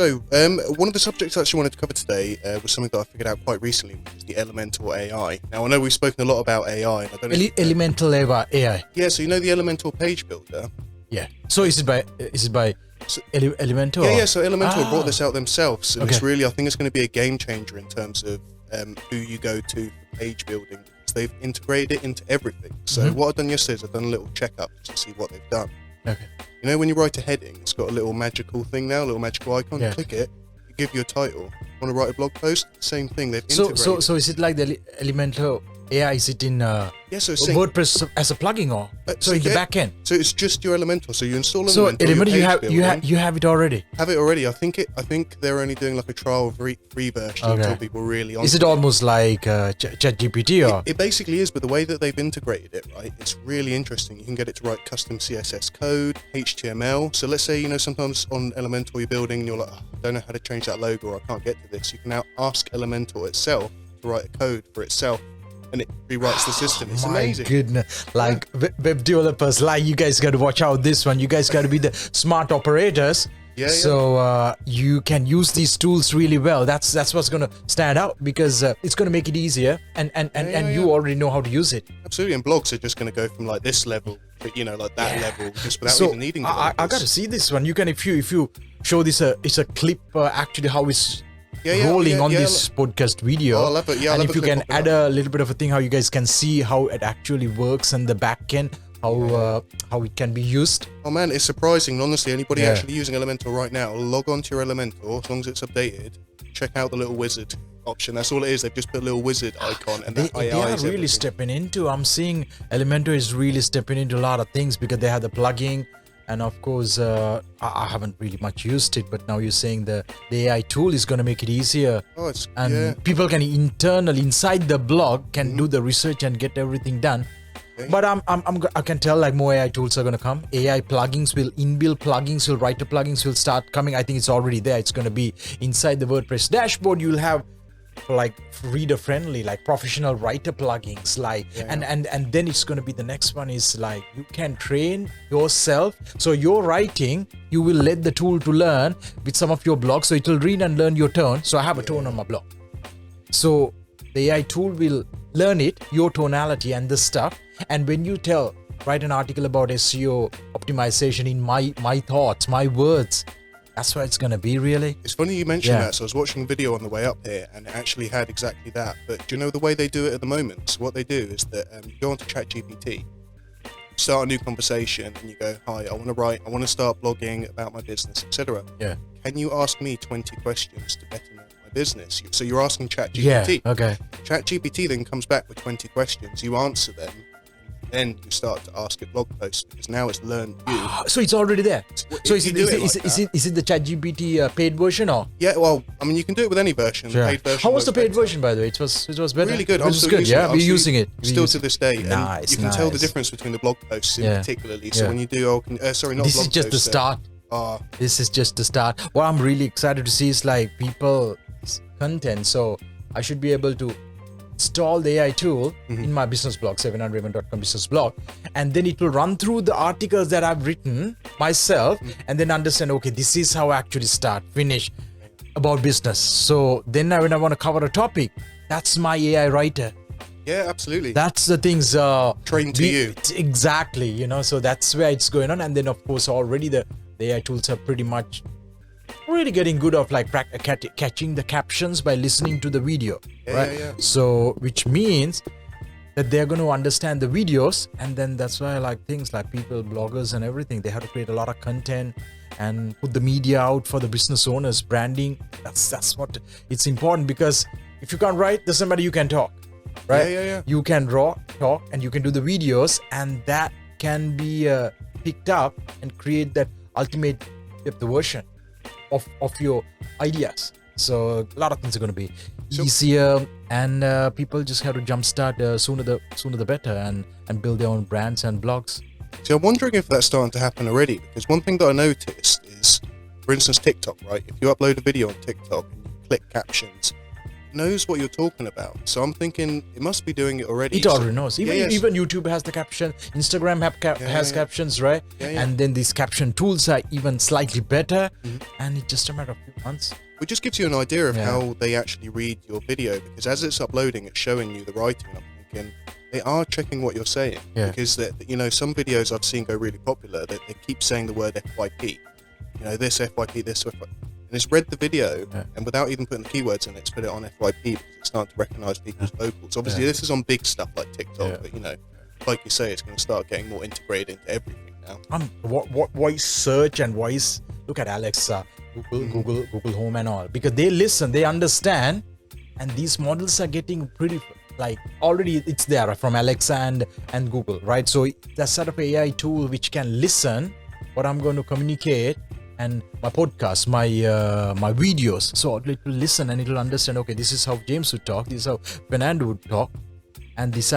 So, one of the subjects I actually wanted to cover today was something that I figured out quite recently, which is the Elementor A.I. Now, I know we've spoken a lot about AI. And I don't know Elemental AI. Yeah, so you know the Elementor page builder? Yeah. So is it by Elementor? Yeah, so Elementor brought this out themselves, and Okay. it's really, I think it's going to be a game changer in terms of who you go to for page building, because they've integrated it into everything. So what I've done yesterday is I've done a little checkup just to see what they've done. Okay. You know when you write a heading, it's got a little magical thing now, a little magical icon. Yeah. You click it, you give you a title. Want to write a blog post? Same thing. They've integrated. So is it like the Elementor AI? Is it in So it's saying, WordPress as a plugin, or so in the back end? So it's just your Elementor. So you install Elementor. So Elementor, your page you have it already. Have it already. I think they're only doing like a trial free version until people really on. Is it almost like ChatGPT or? It basically is, but the way that they've integrated it, right, it's really interesting. You can get it to write custom CSS code, HTML. So let's say, sometimes on Elementor you're building and you're like, I don't know how to change that logo, or I can't get to this. You can now ask Elementor itself to write a code for itself, and it rewrites the system. It's amazing. My goodness. Like web developers, like you guys got to watch out this one. You guys got to be the smart operators. So you can use these tools really well. That's what's going to stand out, because it's going to make it easier, and you already know how to use it. Absolutely. And blogs are just going to go from like this level to, like that level, just without even needing I got to see this one. You can, if you show this, it's a clip actually how it's rolling on this podcast video. Oh, I love it. Yeah, and if you can add a little bit of a thing, how you guys can see how it actually works and the back end, how it can be used. Oh man, it's surprising. Honestly, anybody actually using Elementor right now, log on to your Elementor, as long as it's updated, check out the little wizard option. That's all it is. They've just put a little wizard icon, and that AI they are is really everything. stepping into. I'm seeing Elementor is really stepping into a lot of things, because they have the plugin. And of course, I haven't really much used it, but now you're saying the AI tool is going to make it easier. People can internally, inside the blog, can do the research and get everything done. But I can tell like more AI tools are going to come. AI plugins inbuilt plugins writer plugins will start coming. I think it's already there. It's going to be inside the WordPress dashboard. You'll have like reader friendly, like professional writer plugins, like and then it's going to be, the next one is like you can train yourself. So you're writing, you will let the tool to learn with some of your blogs, so it will read and learn your tone. So I have a tone on my blog, so the AI tool will learn it, your tonality and this stuff. And when you write an article about SEO optimization in my thoughts, my words, that's where it's going to be, really. It's funny you mentioned that. So I was watching a video on the way up here, and it actually had exactly that. But do you know the way they do it at the moment? So what they do is that you go onto ChatGPT, start a new conversation, and you go, hi, I want to start blogging about my business, etc. Yeah. Can you ask me 20 questions to better know my business? So you're asking ChatGPT. Yeah, okay. ChatGPT then comes back with 20 questions. You answer them. Then you start to ask it blog posts, because now it's learned you. So it's already there. So is it the ChatGPT paid version, or? Yeah, well, I mean, you can do it with any version. Sure. Paid version. How was the paid version, by the way? It was better. Really good. It was good. Yeah, we're using it. Still to this day. Nice. And you can tell the difference between the blog posts particularly. So when you do, This is just the start. This is just the start. What I'm really excited to see is like people's content. So I should be able to install the AI tool in my business blog, 700raven.com business blog, and then it will run through the articles that I've written myself, and then understand, okay, this is how I actually start, finish about business. So then when I want to cover a topic, that's my AI writer. Yeah, absolutely. That's the things trained to you. Exactly, so that's where it's going on. And then of course already the AI tools are pretty much really getting good of like catching the captions by listening to the video, right? Yeah. So which means that they're going to understand the videos, and then that's why like things like people, bloggers and everything, they have to create a lot of content and put the media out for the business owners, branding. That's what it's important, because if you can't write, there's somebody you can talk, right? Yeah. You can talk, and you can do the videos, and that can be picked up and create that ultimate version of your ideas. So a lot of things are going to be easier, and people just have to jumpstart sooner the better, and build their own brands and blogs. So I'm wondering if that's starting to happen already, because one thing that I noticed is, for instance, TikTok, right? If you upload a video on TikTok and you click captions, knows what you're talking about. So I'm thinking it must be doing it already. It already knows. Even yes. even YouTube has the caption. Instagram has captions, right? And then these caption tools are even slightly better. And it's just a matter of a few months. It just gives you an idea of how they actually read your video, because as it's uploading, it's showing you the writing. And I'm thinking they are checking what you're saying, because some videos I've seen go really popular. They keep saying the word FYP. This FYP, this FYP. And it's read the video, and without even putting the keywords in it, it's put it on FYP because it's starting to recognize people's vocals. Obviously, this is on big stuff like TikTok, but like you say, it's going to start getting more integrated into everything now. What voice search and voice? Look at Alexa, Google Home, and all, because they listen, they understand, and these models are getting pretty already it's there from Alexa and Google, right? So that's sort of an AI tool which can listen what I'm going to communicate. And my podcast, my videos, so it will listen and it will understand. Okay, this is how James would talk. This is how Fernando would talk, and this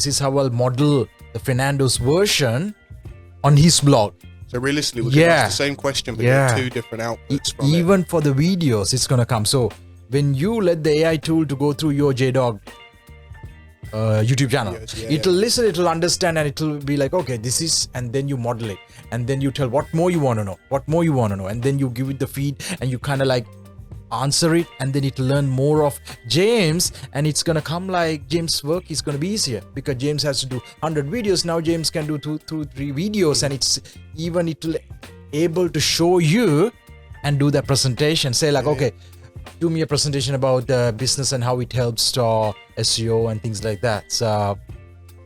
is how I'll model the Fernando's version on his blog. So realistically, we could ask the same question, but get two different outputs from even for the videos, it's gonna come. So when you let the AI tool to go through your JDog YouTube channel, it'll listen, it'll understand, and it'll be like, okay, this is, and then you model it, and then you tell what more you want to know, and then you give it the feed, and you kind of like answer it, and then it'll learn more of James, and it's gonna come like James' work is gonna be easier because James has to do 100 videos. Now James can do 2-3 videos, and it'll able to show you and do that presentation. Say like, okay, do me a presentation about business and how it helps to SEO and things like that. So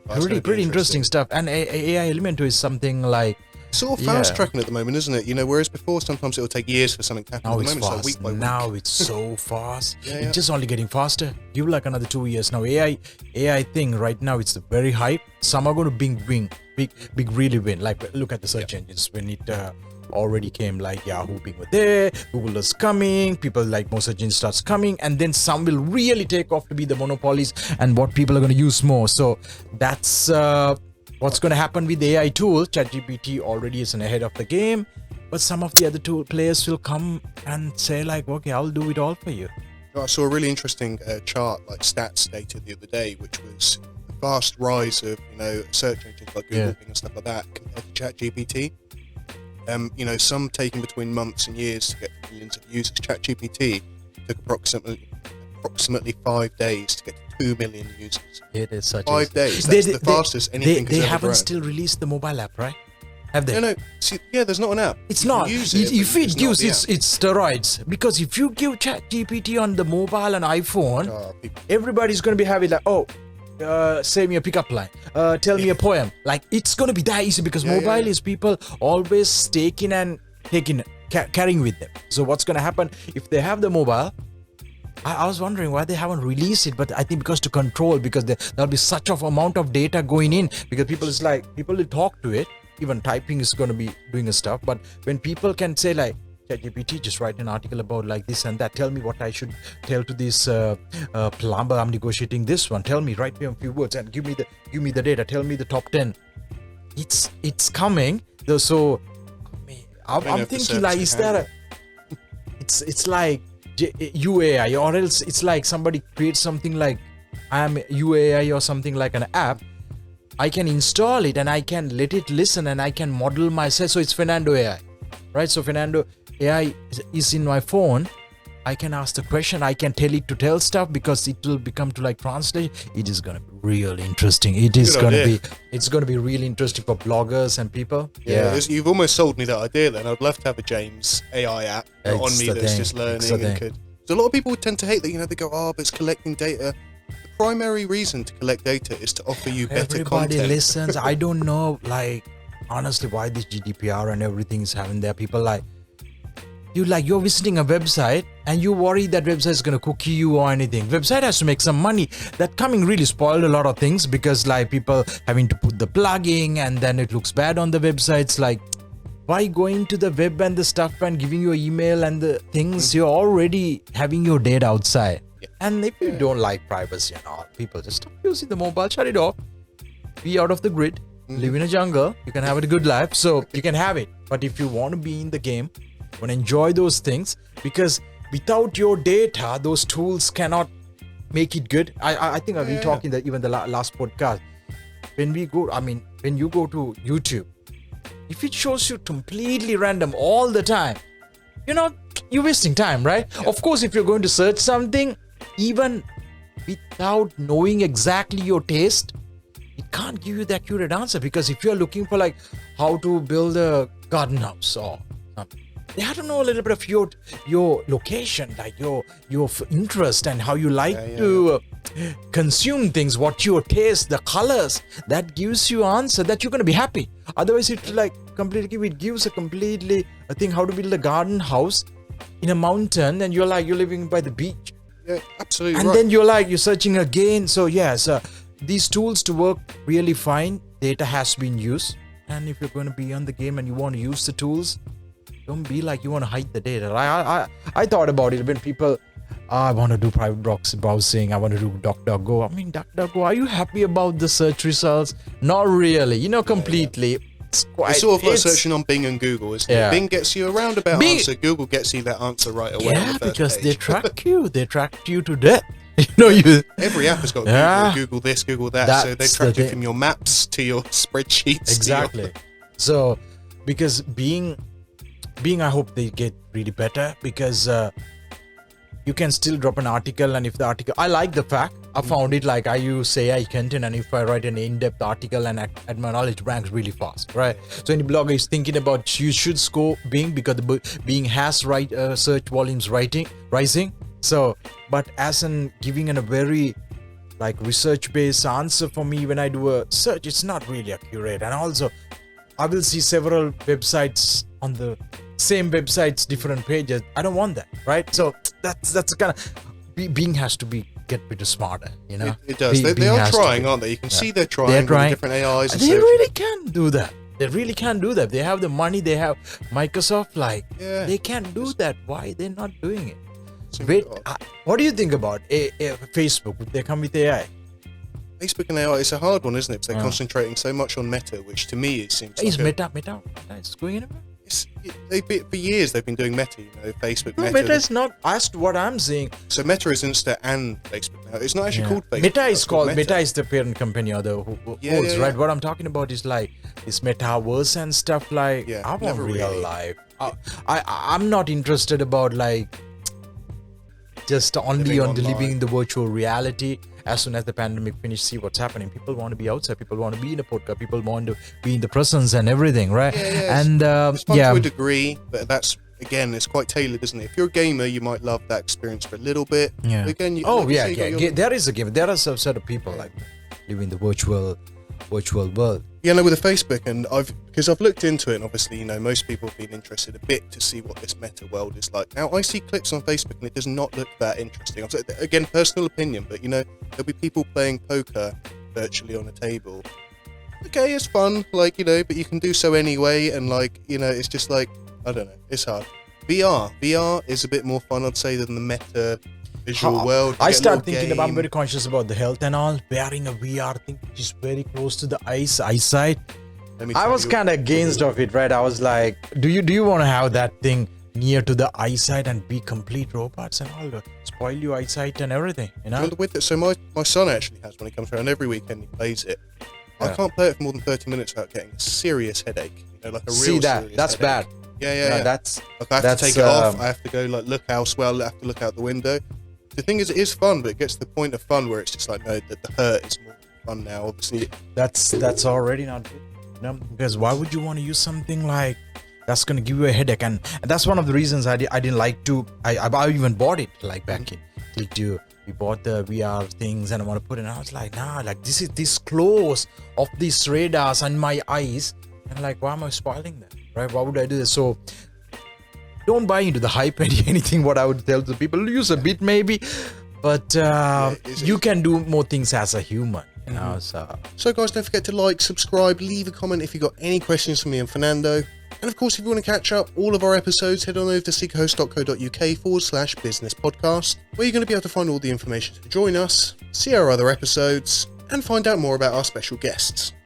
pretty interesting stuff. And AI Elementor is something like sort of fast tracking at the moment, isn't it? Whereas before sometimes it'll take years for something to happen. Now at the it's moment, fast. It's like week by week. Now it's so fast. It's just only getting faster. Give like another 2 years. Now AI thing right now, it's very hype. Some are going to big really win. Like look at the search engines when it already came, like Yahoo being there, Google is coming, people like more search engines starts coming, and then some will really take off to be the monopolies and what people are going to use more. So that's what's going to happen with the AI tool. ChatGPT already is ahead of the game, but some of the other tool players will come and say like, okay, I'll do it all for you. I saw a really interesting chart, like stats data the other day, which was the fast rise of search engines like Google and stuff like that compared to ChatGPT. Some taking between months and years to get to millions of users. ChatGPT took approximately 5 days to get to 2 million users. It is such 5 days. That's the fastest anything has ever They haven't grown. still released the mobile app, right? Have they? No. See, there's not an app. It's you not. Use If it gives, it's steroids. Because if you give ChatGPT on the mobile and iPhone, everybody's going to be having like, say me a pickup line, tell me a poem. Like it's going to be that easy because mobile is people always taking and carrying with them. So what's going to happen if they have the mobile? I was wondering why they haven't released it, but I think because to control, because there'll be such of amount of data going in, because people will talk to it. Even typing is going to be doing a stuff, but when people can say like, ChatGPT, just write an article about like this and that, tell me what I should tell to this plumber, I'm negotiating this one, tell me, write me a few words and give me the data, tell me the top 10. It's coming. So I'm thinking like, is there it's like UAI, or else it's like somebody creates something like I'm UAI or something like an app. I can install it and I can let it listen and I can model myself. So it's Fernando AI, right? So Fernando AI is in my phone. I can ask the question. I can tell it to tell stuff because it will become to like translate. It is going to be real interesting. It's going to be really interesting for bloggers and people. Yeah. You've almost sold me that idea then. I'd love to have a James AI app on me that's just learning and could. So a lot of people tend to hate that, they go, but it's collecting data. The primary reason to collect data is to offer you better content. Everybody listens. I don't know, like, honestly, why this GDPR and everything is having there. People like, you're visiting a website and you worry that website is going to cookie you or anything. Website has to make some money. That coming really spoiled a lot of things because like people having to put the plugging and then it looks bad on the websites. Like, why going to the web and the stuff and giving your email and the things? You're already having your data outside. And if you don't like privacy and all, people just stop using the mobile, shut it off, be out of the grid, live in a jungle, you can have a good life, so you can have it. But if you want to be in the game, want to enjoy those things, because without your data, those tools cannot make it good. I think I've been talking that even the last podcast. When you go to YouTube, if it shows you completely random all the time, you're wasting time, right? Yeah. Of course, if you're going to search something, even without knowing exactly your taste, it can't give you the accurate answer, because if you're looking for like how to build a garden house or something, they have to know a little bit of your location, like your interest and how you like to consume things, what your taste, the colors. That gives you answer that you're going to be happy. Otherwise, it gives a completely I think how to build a garden house in a mountain, and you're living by the beach. Yeah, absolutely. And then you're searching again. So yes, these tools to work really fine. Data has been used, and if you're going to be on the game and you want to use the tools, don't be like you want to hide the data. I thought about it when people, I want to do private browsing, I want to do DuckDuckGo. I mean, DuckDuckGo, are you happy about the search results? Not really, completely. It's sort of like searching on Bing and Google, isn't it? Bing gets you a roundabout answer, Google gets you that answer right away. Yeah, because page. they track you to death. Every app has got Google this, Google that, so they track you from your maps to your spreadsheets. Exactly. So, because Bing, I hope they get really better, because you can still drop an article, and if the article, I like the fact, I found it like I use AI content, and if I write an in-depth article and add my knowledge, ranks really fast, right? So any blogger is thinking about, you should score Bing, because Bing has search volumes rising. So, but as in giving a very like research-based answer for me when I do a search, it's not really accurate. And also, I will see several websites on the same websites, different pages. I don't want that, right? So that's kind of Bing has to get a bit smarter, It does. They are trying, aren't they? You can see they're trying with different AIs. They really can do that. They really can do that. They have the money. They have Microsoft. They can do that. Why they're not doing it? Wait, what do you think about Facebook? Would they come with AI? Facebook and AI is a hard one, isn't it? Because they're concentrating so much on Meta, which to me it seems. Is Meta is going anywhere? For years they've been doing Meta, Facebook. No, Meta is not. As to what I'm saying. So Meta is Insta and Facebook now. It's not actually called Facebook. Meta is the parent company, or the who owns, right? What I'm talking about is like this metaverse and stuff like. I want real life. I'm not interested about like just only on living in the virtual reality. As soon as the pandemic finished, see what's happening. People want to be outside. People want to be in a podcast. People want to be in the presence and everything, right? And it's fun to a degree, but that's again, it's quite tailored, isn't it? If you're a gamer, you might love that experience for a little bit. Yeah. But again, there is a game. There are some set of people like living the virtual world. Yeah, no, with the Facebook, and because I've looked into it, and obviously, most people have been interested a bit to see what this meta world is like. Now, I see clips on Facebook, and it does not look that interesting. Again, personal opinion, but there'll be people playing poker virtually on a table. Okay, it's fun, but you can do so anyway, and it's just I don't know, it's hard. VR is a bit more fun, I'd say, than the meta visual world. I start thinking about, I'm very conscious about the health and all. Wearing a VR thing which is very close to the eyesight. I was kind of against of it, right? I was like, do you want to have that thing near to the eyesight and be complete robots and all, spoil your eyesight and everything, With it, so my son actually has, when he comes around every weekend, he plays it. I can't play it for more than 30 minutes without getting a serious headache. Like a real serious that's headache. bad. Yeah. That's I have to take it off. I have to go look elsewhere. I have to look out the window. The thing is, it is fun, but it gets to the point of fun where it's just no, that the hurt is more fun now. Obviously, that's already not good. Because why would you want to use something like that's going to give you a headache? And that's one of the reasons I didn't like to. I even bought it back in. We bought the VR things, and I want to put it. And I was like, nah, this is this close of these radars on my eyes, and why am I spoiling that? Right? Why would I do this? So don't buy into the hype and anything. What I would tell the people, use a bit maybe, but you can do more things as a human. So guys, don't forget to subscribe, leave a comment if you've got any questions for me and Fernando. And of course, if you want to catch up all of our episodes, head on over to seekerhost.co.uk/business podcast, where you're going to be able to find all the information to join us, see our other episodes, and find out more about our special guests.